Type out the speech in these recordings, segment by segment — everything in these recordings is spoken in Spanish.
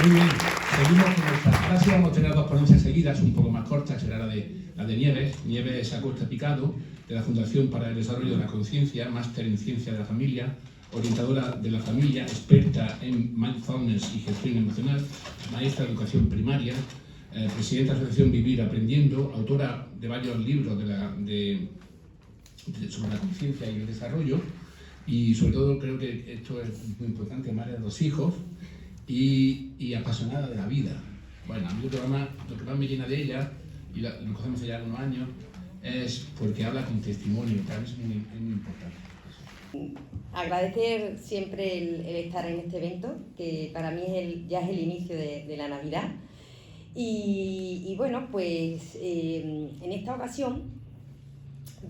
Muy bien, seguimos con nuestra. Ahora sí vamos a tener dos ponencias seguidas, un poco más cortas, será la de Nieves. Nieves Acosta Picado, de la Fundación para el Desarrollo de la Conciencia, máster en Ciencia de la Familia, orientadora de la familia, experta en mindfulness y gestión emocional, maestra de educación primaria, presidenta de la Asociación Vivir Aprendiendo, autora de varios libros sobre la conciencia y el desarrollo, y sobre todo creo que esto es muy importante, madre de 2 hijos y apasionada de la vida. Bueno, a mí lo que más me llena de ella, y lo conocemos ya algunos años, es porque habla con testimonio, que a mí es muy importante. Agradecer siempre el estar en este evento, que para mí ya es el inicio de la Navidad. Y bueno, pues en esta ocasión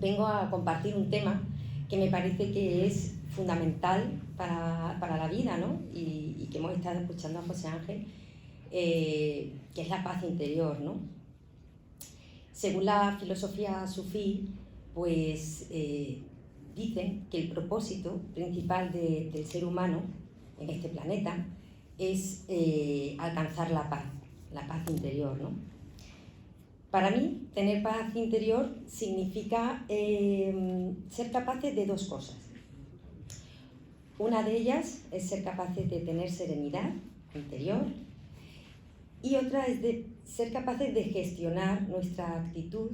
vengo a compartir un tema que me parece que es fundamental para la vida, ¿no? Y que hemos estado escuchando a José Ángel, que es la paz interior, ¿no? Según la filosofía sufí, pues dicen que el propósito principal del ser humano en este planeta es alcanzar la paz interior, ¿no? Para mí, tener paz interior significa ser capaces de 2 cosas. Una de ellas es ser capaces de tener serenidad interior y otra es de ser capaces de gestionar nuestra actitud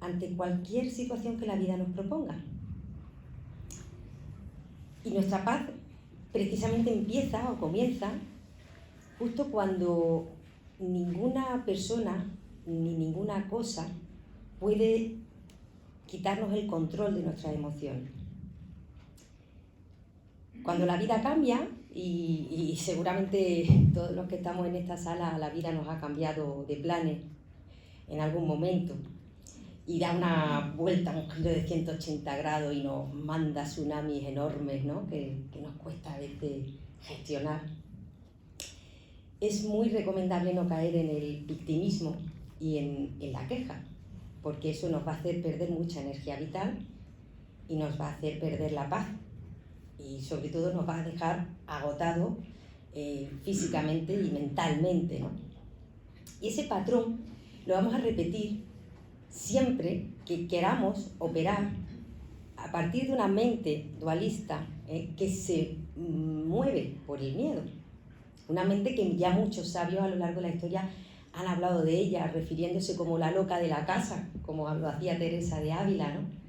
ante cualquier situación que la vida nos proponga. Y nuestra paz precisamente empieza o comienza justo cuando ninguna persona ni ninguna cosa puede quitarnos el control de nuestras emociones. Cuando la vida cambia, y seguramente todos los que estamos en esta sala, la vida nos ha cambiado de planes en algún momento y da una vuelta, un giro de 180 grados y nos manda tsunamis enormes, ¿no? que nos cuesta a veces gestionar. Es muy recomendable no caer en el victimismo y en la queja, porque eso nos va a hacer perder mucha energía vital y nos va a hacer perder la paz y sobre todo nos va a dejar agotados físicamente y mentalmente, ¿no? Y ese patrón lo vamos a repetir siempre que queramos operar a partir de una mente dualista que se mueve por el miedo. Una mente que ya muchos sabios a lo largo de la historia han hablado de ella, refiriéndose como la loca de la casa, como lo hacía Teresa de Ávila, ¿no?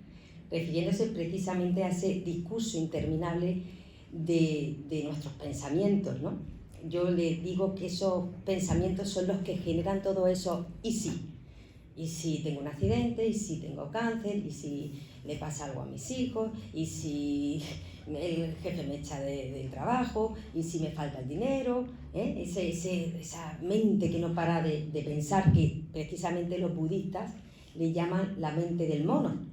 Refiriéndose precisamente a ese discurso interminable de nuestros pensamientos, ¿no? Yo le digo que esos pensamientos son los que generan todo eso y si tengo un accidente, y si tengo cáncer, y si le pasa algo a mis hijos, y si el jefe me echa del trabajo, y si me falta el dinero, esa mente que no para de pensar, que precisamente los budistas le llaman la mente del mono.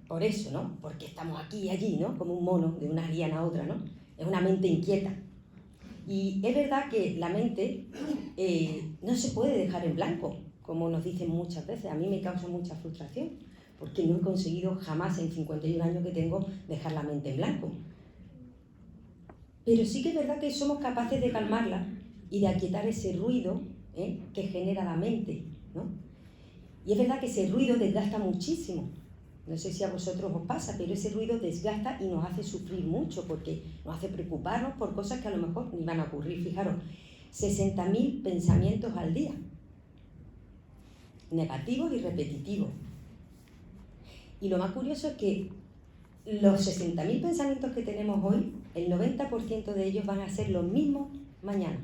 Por eso, ¿no? Porque estamos aquí y allí, ¿no? Como un mono, de una liana a otra, ¿no? Es una mente inquieta. Y es verdad que la mente no se puede dejar en blanco, como nos dicen muchas veces. A mí me causa mucha frustración, porque no he conseguido jamás en 51 años que tengo dejar la mente en blanco. Pero sí que es verdad que somos capaces de calmarla y de aquietar ese ruido que genera la mente, ¿no? Y es verdad que ese ruido desgasta muchísimo. No sé si a vosotros os pasa, pero ese ruido desgasta y nos hace sufrir mucho, porque nos hace preocuparnos por cosas que a lo mejor ni van a ocurrir. Fijaros, 60.000 pensamientos al día, negativos y repetitivos. Y lo más curioso es que los 60.000 pensamientos que tenemos hoy, el 90% de ellos van a ser los mismos mañana.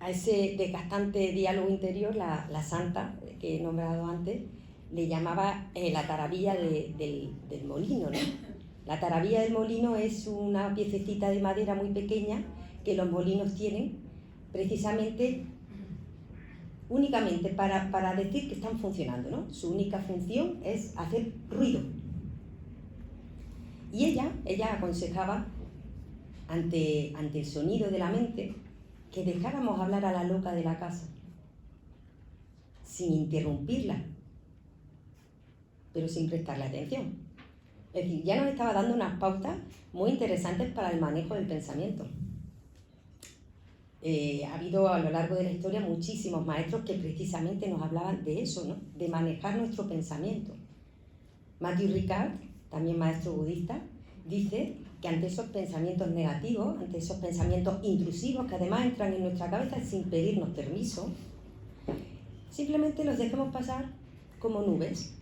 A ese desgastante diálogo interior, la santa que he nombrado antes, le llamaba la tarabilla del molino, ¿no? La tarabilla del molino es una piececita de madera muy pequeña que los molinos tienen precisamente únicamente para decir que están funcionando, ¿no? Su única función es hacer ruido. Y ella aconsejaba ante el sonido de la mente que dejáramos hablar a la loca de la casa, sin interrumpirla, pero sin prestarle atención. Es decir, ya nos estaba dando unas pautas muy interesantes para el manejo del pensamiento. Ha habido a lo largo de la historia muchísimos maestros que precisamente nos hablaban de eso, ¿no? De manejar nuestro pensamiento. Matthew Ricard, también maestro budista, dice que ante esos pensamientos negativos, ante esos pensamientos intrusivos que además entran en nuestra cabeza sin pedirnos permiso, simplemente los dejemos pasar como nubes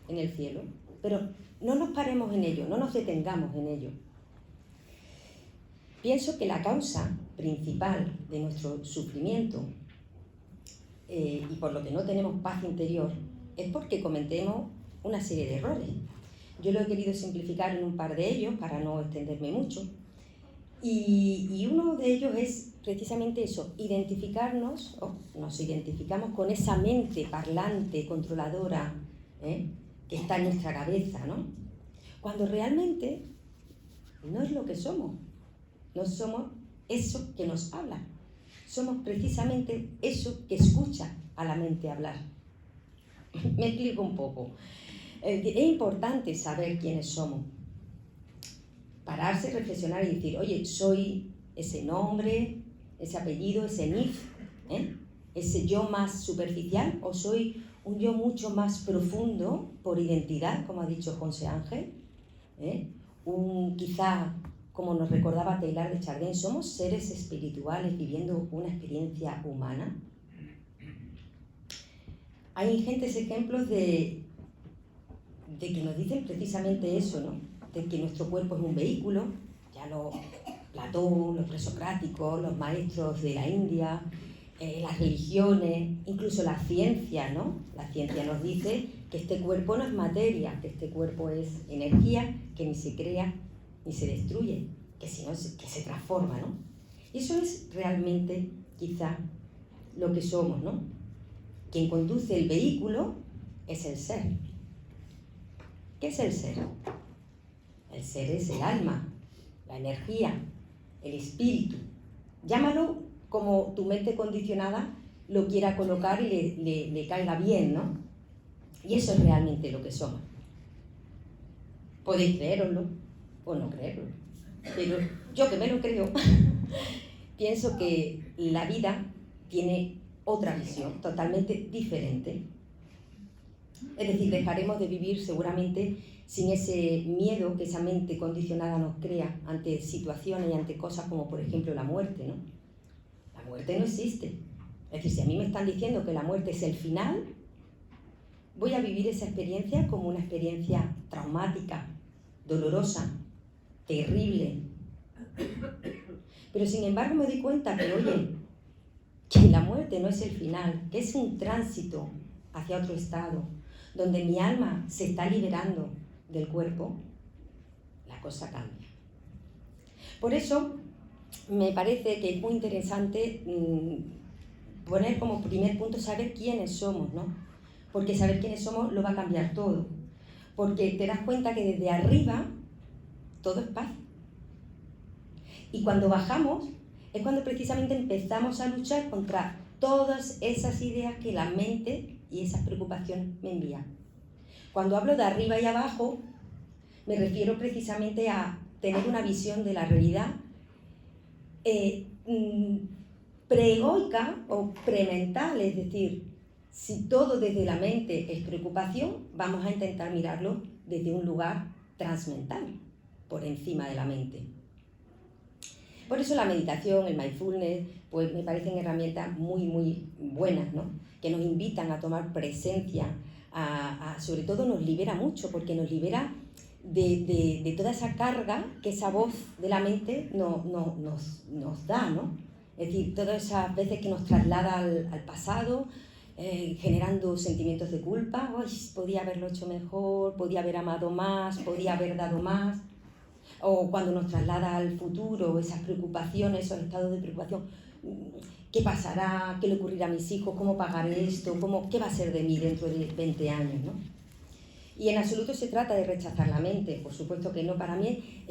en el cielo, pero no nos paremos en ello, no nos detengamos en ello. Pienso que la causa principal de nuestro sufrimiento y por lo que no tenemos paz interior es porque cometemos una serie de errores. Yo lo he querido simplificar en un par de ellos para no extenderme mucho. Y uno de ellos es precisamente eso, identificarnos, nos identificamos con esa mente parlante, controladora, que está en nuestra cabeza, ¿no? Cuando realmente no es lo que somos. No somos eso que nos habla. Somos precisamente eso que escucha a la mente hablar. Me explico un poco. Es importante saber quiénes somos. Pararse, reflexionar y decir, oye, soy ese nombre, ese apellido, ese NIF, ese yo más superficial, o soy un yo mucho más profundo por identidad, como ha dicho José Ángel, quizá, como nos recordaba Teilhard de Chardin, somos seres espirituales viviendo una experiencia humana. Hay ingentes ejemplos de que nos dicen precisamente eso, ¿no? De que nuestro cuerpo es un vehículo, ya Platón, los presocráticos, los maestros de la India, las religiones, incluso la ciencia, ¿no? La ciencia nos dice que este cuerpo no es materia, que este cuerpo es energía que ni se crea ni se destruye, que si no que se transforma, ¿no? Y eso es realmente quizá lo que somos, ¿no? Quien conduce el vehículo es el ser. ¿Qué es el ser? El ser es el alma, la energía, el espíritu. Llámalo como tu mente condicionada lo quiera colocar y le caiga bien, ¿no? Y eso es realmente lo que somos. Podéis creéroslo o no creerlo, pero yo que me lo creo, pienso que la vida tiene otra visión totalmente diferente. Es decir, dejaremos de vivir seguramente sin ese miedo que esa mente condicionada nos crea ante situaciones y ante cosas como por ejemplo la muerte, ¿no? La muerte no existe. Es decir, si a mí me están diciendo que la muerte es el final, voy a vivir esa experiencia como una experiencia traumática, dolorosa, terrible. Pero sin embargo me doy cuenta que, oye, que la muerte no es el final, que es un tránsito hacia otro estado, donde mi alma se está liberando del cuerpo, la cosa cambia. Por eso me parece que es muy interesante poner como primer punto saber quiénes somos, ¿no? Porque saber quiénes somos lo va a cambiar todo. Porque te das cuenta que desde arriba todo es paz. Y cuando bajamos es cuando precisamente empezamos a luchar contra todas esas ideas que la mente y esas preocupaciones me envían. Cuando hablo de arriba y abajo, me refiero precisamente a tener una visión de la realidad preegoica o premental, es decir, si todo desde la mente es preocupación, vamos a intentar mirarlo desde un lugar transmental, por encima de la mente. Por eso la meditación, el mindfulness, pues me parecen herramientas muy, muy buenas, ¿no? Que nos invitan a tomar presencia, sobre todo nos libera mucho, porque nos libera de toda esa carga que esa voz de la mente nos da, ¿no? Es decir, todas esas veces que nos traslada al pasado, generando sentimientos de culpa, ¡ay, podía haberlo hecho mejor, podía haber amado más, podía haber dado más! O cuando nos traslada al futuro, esas preocupaciones, esos estados de preocupación, ¿qué pasará? ¿Qué le ocurrirá a mis hijos? ¿Cómo pagaré esto? ¿Qué va a ser de mí dentro de 20 años? ¿No? Y en absoluto se trata de rechazar la mente, por supuesto que no. Para mí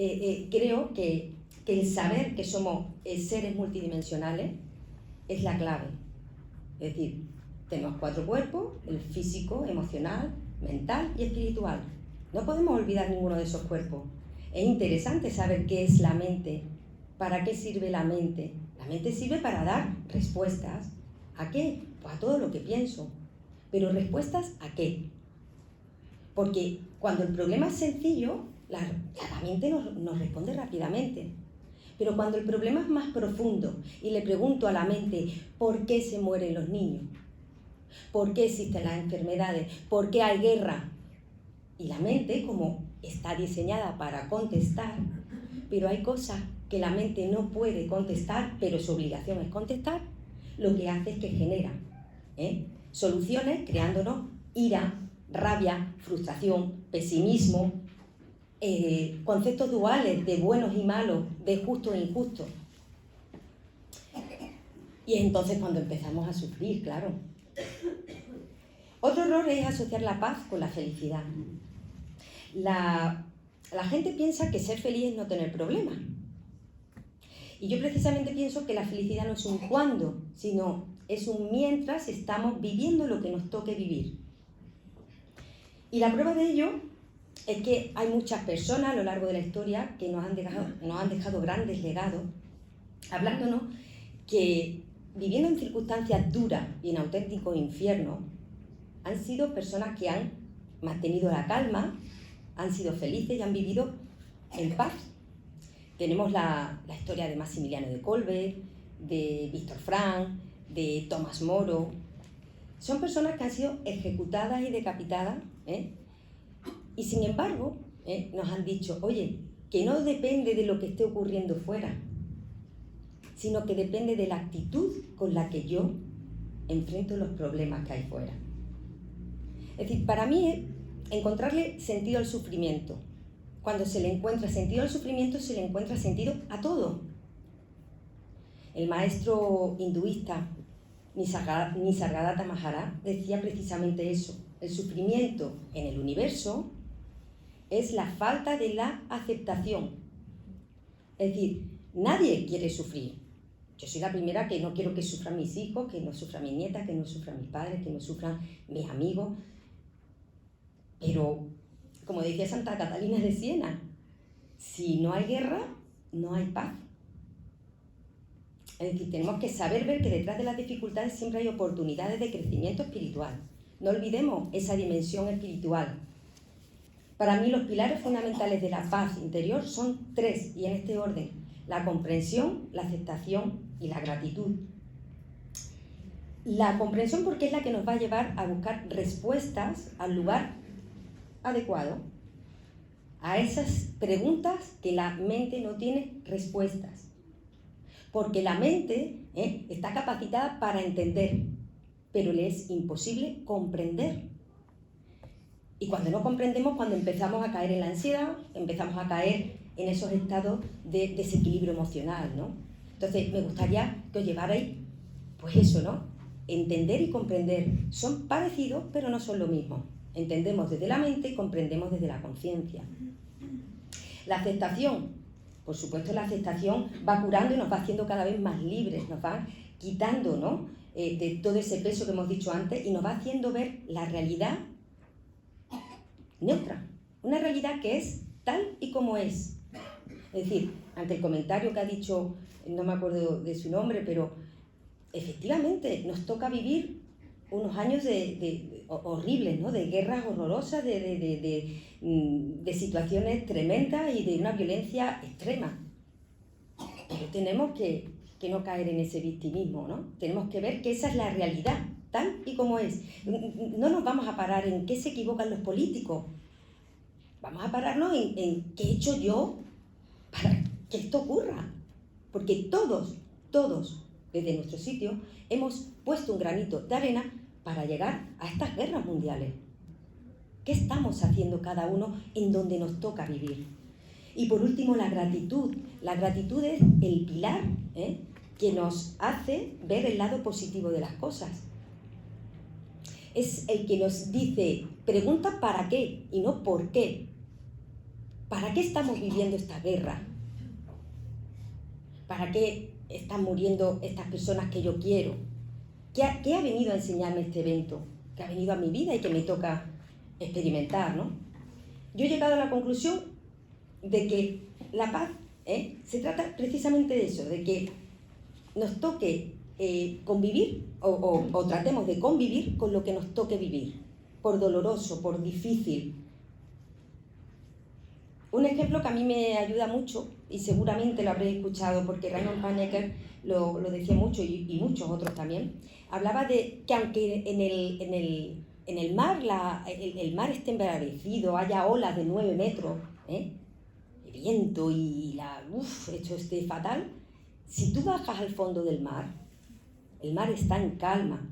creo que el saber que somos seres multidimensionales es la clave. Es decir, tenemos 4 cuerpos, el físico, emocional, mental y espiritual. No podemos olvidar ninguno de esos cuerpos. Es interesante saber qué es la mente, para qué sirve la mente. La mente sirve para dar respuestas. ¿A qué? Pues a todo lo que pienso. Pero ¿respuestas a qué? Porque cuando el problema es sencillo, la mente nos responde rápidamente. Pero cuando el problema es más profundo y le pregunto a la mente ¿por qué se mueren los niños? ¿Por qué existen las enfermedades? ¿Por qué hay guerra? Y la mente, como está diseñada para contestar, pero hay cosas que la mente no puede contestar, pero su obligación es contestar, lo que hace es que genera soluciones creándonos ira, rabia, frustración, pesimismo, conceptos duales de buenos y malos, de justo e injusto. Y es entonces cuando empezamos a sufrir, claro. Otro error es asociar la paz con la felicidad. La gente piensa que ser feliz es no tener problemas. Y yo precisamente pienso que la felicidad no es un cuándo, sino es un mientras estamos viviendo lo que nos toque vivir. Y la prueba de ello es que hay muchas personas a lo largo de la historia que nos han dejado grandes legados, hablándonos que viviendo en circunstancias duras y en auténticos infiernos, han sido personas que han mantenido la calma, han sido felices y han vivido en paz. Tenemos la historia de Maximiliano de Kolbe, de Víctor Frank, de Tomás Moro. Son personas que han sido ejecutadas y decapitadas, y sin embargo nos han dicho, oye, que no depende de lo que esté ocurriendo fuera, sino que depende de la actitud con la que yo enfrento los problemas que hay fuera. Es decir, para mí es encontrarle sentido al sufrimiento. Cuando se le encuentra sentido al sufrimiento, se le encuentra sentido a todo. El maestro hinduista Nisargadatta Maharaj decía precisamente eso. El sufrimiento en el universo es la falta de la aceptación. Es decir, nadie quiere sufrir. Yo soy la primera que no quiero que sufran mis hijos, que no sufran mis nietas, que no sufran mis padres, que no sufran mis amigos. Pero, como decía Santa Catalina de Siena, si no hay guerra, no hay paz. Es decir, tenemos que saber ver que detrás de las dificultades siempre hay oportunidades de crecimiento espiritual. No olvidemos esa dimensión espiritual. Para mí los pilares fundamentales de la paz interior son 3, y en este orden: la comprensión, la aceptación y la gratitud. La comprensión porque es la que nos va a llevar a buscar respuestas al lugar adecuado, a esas preguntas que la mente no tiene respuestas. Porque la mente está capacitada para entender, pero le es imposible comprender. Y cuando no comprendemos, cuando empezamos a caer en la ansiedad, empezamos a caer en esos estados de desequilibrio emocional, ¿no? Entonces, me gustaría que os llevarais, pues eso, ¿no? Entender y comprender. Son parecidos, pero no son lo mismo. Entendemos desde la mente y comprendemos desde la conciencia. La aceptación, por supuesto, la aceptación va curando y nos va haciendo cada vez más libres, nos va quitando, ¿no? De todo ese peso que hemos dicho antes, y nos va haciendo ver la realidad neutra, una realidad que es tal y como es. Es decir, ante el comentario que ha dicho, no me acuerdo de su nombre, pero efectivamente nos toca vivir unos años horribles, ¿no? De guerras horrorosas, de situaciones tremendas y de una violencia extrema. Pero tenemos que no caer en ese victimismo, ¿no? Tenemos que ver que esa es la realidad, tal y como es. No nos vamos a parar en qué se equivocan los políticos. Vamos a pararnos en qué he hecho yo para que esto ocurra. Porque todos, desde nuestro sitio, hemos puesto un granito de arena para llegar a estas guerras mundiales. ¿Qué estamos haciendo cada uno en donde nos toca vivir? Y por último, la gratitud. La gratitud es el pilar que nos hace ver el lado positivo de las cosas. Es el que nos dice, pregunta para qué y no por qué. ¿Para qué estamos viviendo esta guerra? ¿Para qué están muriendo estas personas que yo quiero? ¿Qué ha venido a enseñarme este evento? Que ha venido a mi vida y que me toca experimentar, ¿no? yo he llegado a la conclusión de que la paz se trata precisamente de eso, de que nos toque convivir o tratemos de convivir con lo que nos toque vivir, por doloroso, por difícil. Un ejemplo que a mí me ayuda mucho, y seguramente lo habréis escuchado porque Reinhold Manneken lo decía mucho y muchos otros también, hablaba de que aunque en el mar el mar esté embravecido, haya olas de 9 metros, el viento y esto esté fatal, si tú bajas al fondo del mar, el mar está en calma.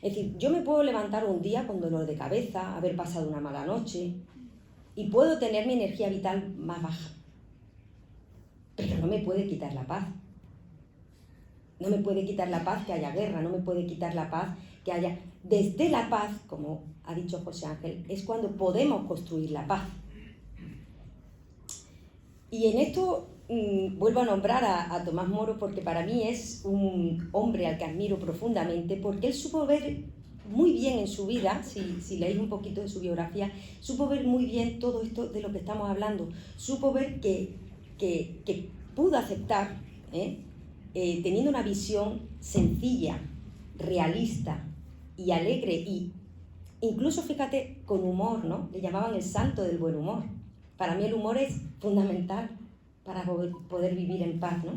Es decir, yo me puedo levantar un día con dolor de cabeza, haber pasado una mala noche, y puedo tener mi energía vital más baja. Pero no me puede quitar la paz. No me puede quitar la paz que haya guerra, no me puede quitar la paz que haya... Desde la paz, como ha dicho José Ángel, es cuando podemos construir la paz. Y en esto vuelvo a nombrar a Tomás Moro porque para mí es un hombre al que admiro profundamente porque él supo ver muy bien en su vida, si leéis un poquito de su biografía, supo ver muy bien todo esto de lo que estamos hablando, supo ver que pudo aceptar, teniendo una visión sencilla, realista y alegre y incluso, fíjate, con humor, ¿no? Le llamaban el santo del buen humor. Para mí el humor es fundamental para poder vivir en paz, ¿no?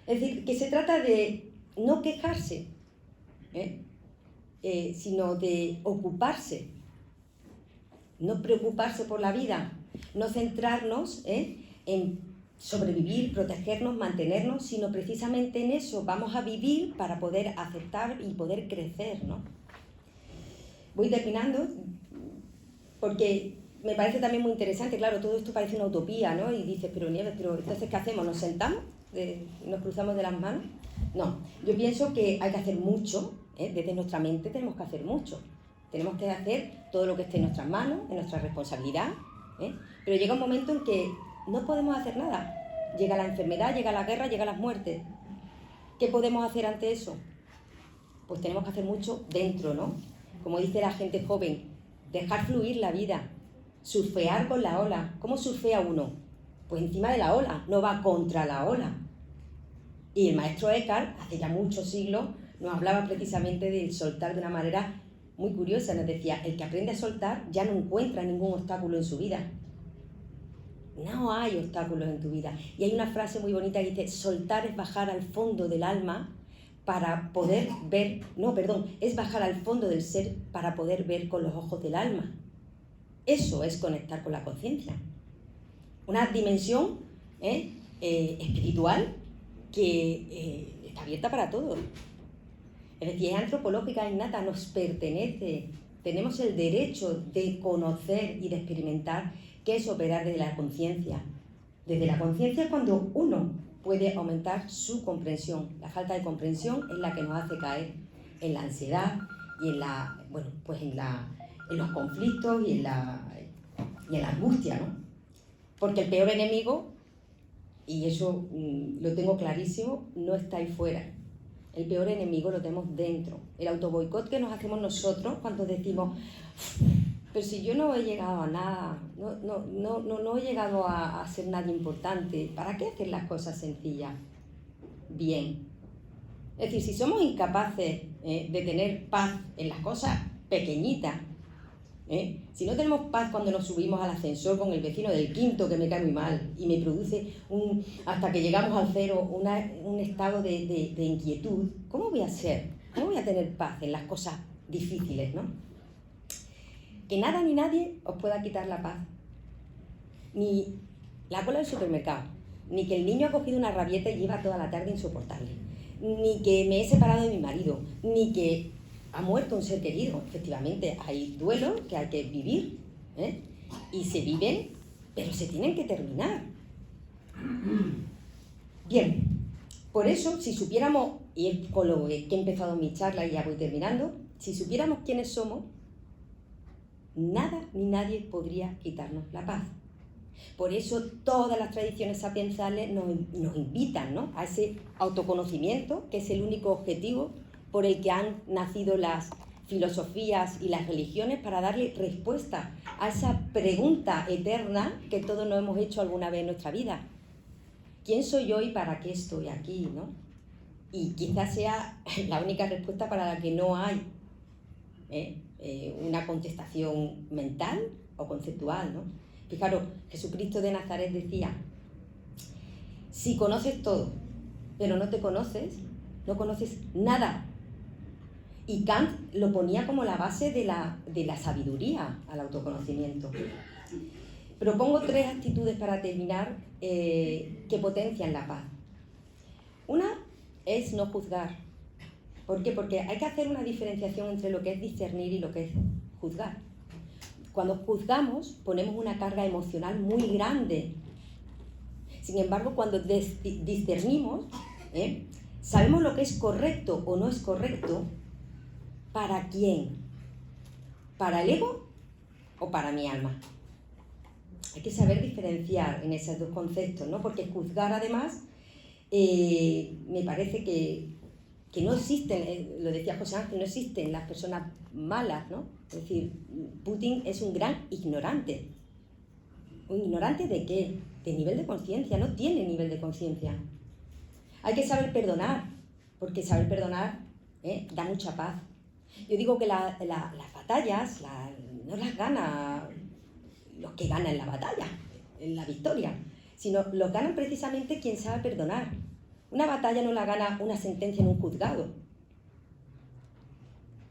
Es decir, que se trata de no quejarse, sino de ocuparse, no preocuparse por la vida, no centrarnos en sobrevivir, protegernos, mantenernos, sino precisamente en eso vamos a vivir para poder aceptar y poder crecer, ¿no? Voy terminando porque me parece también muy interesante, claro, todo esto parece una utopía, ¿no? Y dices, pero Nieves, pero entonces ¿qué hacemos? ¿Nos sentamos? ¿Nos cruzamos de las manos? No, yo pienso que hay que hacer mucho, desde nuestra mente tenemos que hacer mucho. Tenemos que hacer todo lo que esté en nuestras manos, en nuestra responsabilidad, pero llega un momento en que no podemos hacer nada. Llega la enfermedad, llega la guerra, llegan las muertes. ¿Qué podemos hacer ante eso? Pues tenemos que hacer mucho dentro, ¿no? Como dice la gente joven, dejar fluir la vida, surfear con la ola. ¿Cómo surfea uno? Pues encima de la ola, no va contra la ola. Y el maestro Eckhart, hace ya muchos siglos, nos hablaba precisamente del soltar de una manera muy curiosa. Nos decía, el que aprende a soltar ya no encuentra ningún obstáculo en su vida. No hay obstáculos en tu vida. Y hay una frase muy bonita que dice, soltar es bajar al fondo del alma para poder ver, es bajar al fondo del ser para poder ver con los ojos del alma. Eso es conectar con la conciencia. Una dimensión espiritual que está abierta para todos. Es decir, es antropológica innata, nos pertenece. Tenemos el derecho de conocer y de experimentar qué es operar desde la conciencia. Desde la conciencia es cuando uno puede aumentar su comprensión. La falta de comprensión es la que nos hace caer en la ansiedad y en los conflictos y en la angustia, ¿no? Porque el peor enemigo, y eso lo tengo clarísimo, no está ahí fuera. El peor enemigo lo tenemos dentro. El autoboicot que nos hacemos nosotros cuando decimos, pero si yo no he llegado a nada, no he llegado a ser nadie importante, ¿para qué hacer las cosas sencillas? Bien. Es decir, si somos incapaces de tener paz en las cosas pequeñitas, si no tenemos paz cuando nos subimos al ascensor con el vecino del quinto que me cae muy mal y me produce hasta que llegamos al cero un estado de inquietud, ¿cómo voy a ser? ¿Cómo voy a tener paz en las cosas difíciles, no? Que nada ni nadie os pueda quitar la paz. Ni la cola del supermercado, ni que el niño ha cogido una rabieta y lleva toda la tarde insoportable, ni que me he separado de mi marido, ni que ha muerto un ser querido. Efectivamente, hay duelos que hay que vivir, y se viven, pero se tienen que terminar. Bien, por eso, si supiéramos, y es con lo que he empezado mi charla y ya voy terminando, si supiéramos quiénes somos, nada ni nadie podría quitarnos la paz. Por eso todas las tradiciones sapiensales nos invitan, ¿no?, a ese autoconocimiento, que es el único objetivo por el que han nacido las filosofías y las religiones para darle respuesta a esa pregunta eterna que todos nos hemos hecho alguna vez en nuestra vida. ¿Quién soy yo y para qué estoy aquí, ¿no? Y quizás sea la única respuesta para la que no hay una contestación mental o conceptual, ¿no? Fijaros, Jesucristo de Nazaret decía: si conoces todo, pero no te conoces, no conoces nada. Y Kant lo ponía como la base de la sabiduría al autoconocimiento. Propongo 3 actitudes para terminar que potencian la paz. Una es no juzgar. ¿Por qué? Porque hay que hacer una diferenciación entre lo que es discernir y lo que es juzgar. Cuando juzgamos, ponemos una carga emocional muy grande. Sin embargo, cuando discernimos, sabemos lo que es correcto o no es correcto. ¿Para quién? ¿Para el ego o para mi alma? Hay que saber diferenciar en esos 2 conceptos, ¿no? Porque juzgar, además, me parece que no existen, lo decía José Ángel, no existen las personas malas, ¿no? Es decir, Putin es un gran ignorante. ¿Un ignorante de qué? De nivel de conciencia, no tiene nivel de conciencia. Hay que saber perdonar, porque saber perdonar da mucha paz. Yo digo que las batallas no las gana los que ganan la batalla, en la victoria, sino los ganan precisamente quien sabe perdonar. Una batalla no la gana una sentencia en un juzgado.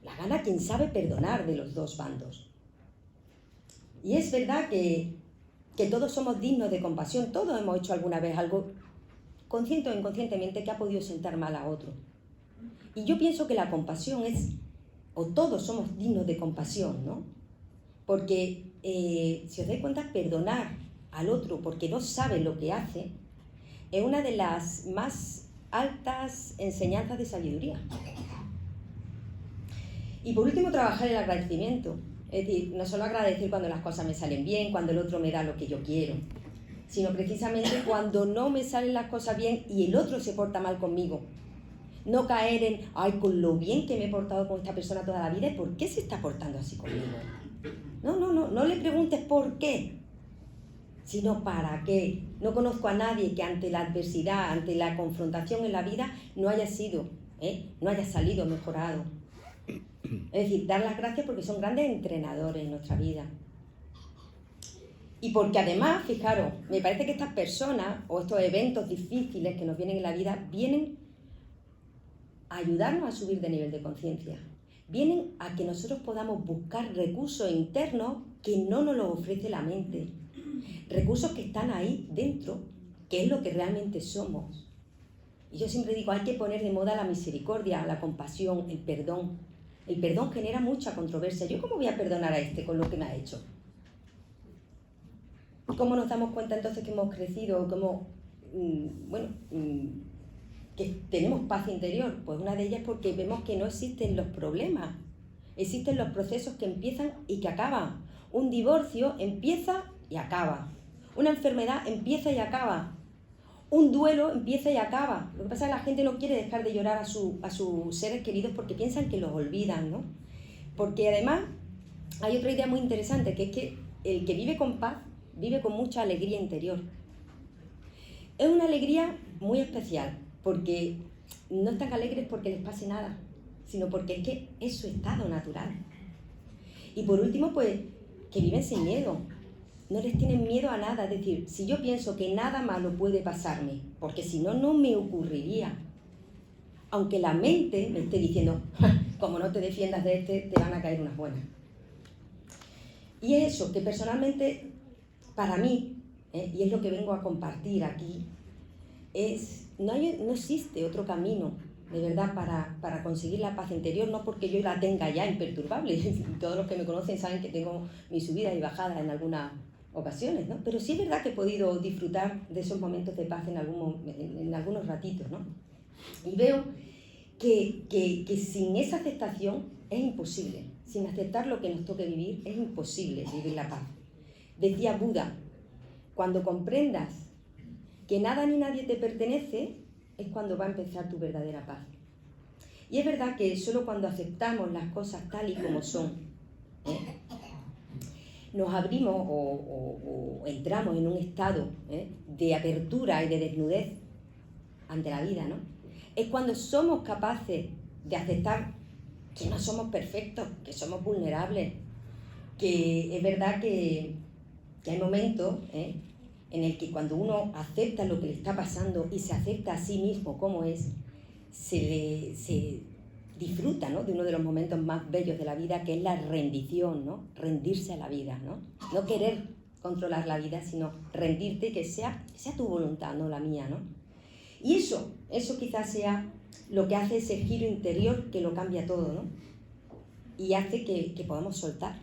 La gana quien sabe perdonar de los 2 bandos. Y es verdad que todos somos dignos de compasión, todos hemos hecho alguna vez algo, consciente o inconscientemente, que ha podido sentar mal a otro. Y yo pienso que la compasión o todos somos dignos de compasión, ¿no? Porque, si os dais cuenta, perdonar al otro porque no sabe lo que hace es una de las más altas enseñanzas de sabiduría. Y por último, trabajar el agradecimiento. Es decir, no solo agradecer cuando las cosas me salen bien, cuando el otro me da lo que yo quiero, sino precisamente cuando no me salen las cosas bien y el otro se porta mal conmigo. No caer en, ay, con lo bien que me he portado con esta persona toda la vida, ¿y por qué se está portando así conmigo? No le preguntes por qué, sino para qué. No conozco a nadie que ante la adversidad, ante la confrontación en la vida, no haya salido mejorado. Es decir, dar las gracias porque son grandes entrenadores en nuestra vida. Y porque además, fijaros, me parece que estas personas o estos eventos difíciles que nos vienen en la vida vienen a ayudarnos a subir de nivel de conciencia. Vienen a que nosotros podamos buscar recursos internos que no nos los ofrece la mente. Recursos que están ahí dentro, que es lo que realmente somos. Y yo siempre digo, hay que poner de moda la misericordia, la compasión, el perdón. El perdón genera mucha controversia. ¿Yo cómo voy a perdonar a este con lo que me ha hecho? ¿Cómo nos damos cuenta entonces que hemos crecido? Que tenemos paz interior? Pues una de ellas es porque vemos que no existen los problemas. Existen los procesos que empiezan y que acaban. Un divorcio empieza y acaba. Una enfermedad empieza y acaba. Un duelo empieza y acaba. Lo que pasa es que la gente no quiere dejar de llorar a sus seres queridos porque piensan que los olvidan, ¿no? Porque además hay otra idea muy interesante, que es que el que vive con paz vive con mucha alegría interior. Es una alegría muy especial, porque no están alegres porque les pase nada, sino porque es que es su estado natural. Y por último, pues, que viven sin miedo. No les tienen miedo a nada. Es decir, si yo pienso que nada malo puede pasarme, porque si no, no me ocurriría. Aunque la mente me esté diciendo, como no te defiendas de este, te van a caer unas buenas. Y es eso, que personalmente, para mí, y es lo que vengo a compartir aquí, no existe otro camino, de verdad, para conseguir la paz interior, no porque yo la tenga ya imperturbable. Todos los que me conocen saben que tengo mis subidas y bajadas en algunas ocasiones, ¿no? Pero sí es verdad que he podido disfrutar de esos momentos de paz en algunos ratitos, ¿no? Y veo que sin esa aceptación es imposible. Sin aceptar lo que nos toque vivir, es imposible vivir la paz. Decía Buda, cuando comprendas que nada ni nadie te pertenece, es cuando va a empezar tu verdadera paz. Y es verdad que solo cuando aceptamos las cosas tal y como son, nos abrimos o entramos en un estado de apertura y de desnudez ante la vida, ¿no? Es cuando somos capaces de aceptar que no somos perfectos, que somos vulnerables, que es verdad que hay momentos en el que cuando uno acepta lo que le está pasando y se acepta a sí mismo como es, se disfruta, ¿no?, de uno de los momentos más bellos de la vida, que es la rendición, ¿no? Rendirse a la vida, ¿no? No querer controlar la vida, sino rendirte y que sea tu voluntad, no la mía, ¿no? Y eso quizás sea lo que hace ese giro interior que lo cambia todo, ¿no? Y hace que podamos soltar.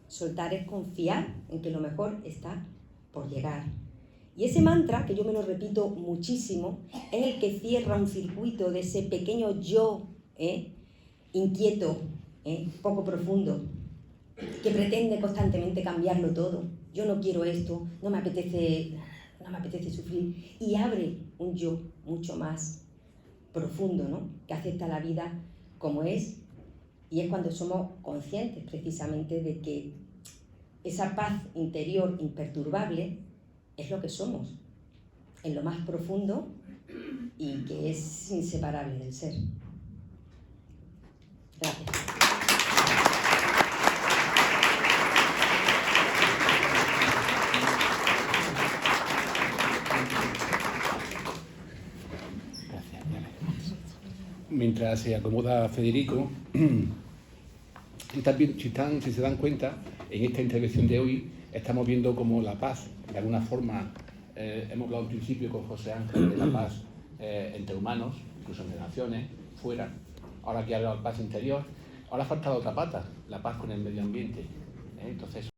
Soltar es confiar en que lo mejor está por llegar. Y ese mantra, que yo me lo repito muchísimo, es el que cierra un circuito de ese pequeño yo inquieto, poco profundo, que pretende constantemente cambiarlo todo. Yo no quiero esto, no me apetece sufrir. Y abre un yo mucho más profundo, ¿no?, que acepta la vida como es. Y es cuando somos conscientes precisamente de que esa paz interior imperturbable es lo que somos, en lo más profundo, y que es inseparable del ser. Gracias. Mientras se acomoda Federico, si se dan cuenta, en esta intervención de hoy estamos viendo cómo la paz, de alguna forma, hemos hablado al principio con José Ángel de la paz entre humanos, incluso entre naciones, fuera. Ahora que ha hablado de paz interior, ahora ha faltado otra pata, la paz con el medio ambiente. Entonces,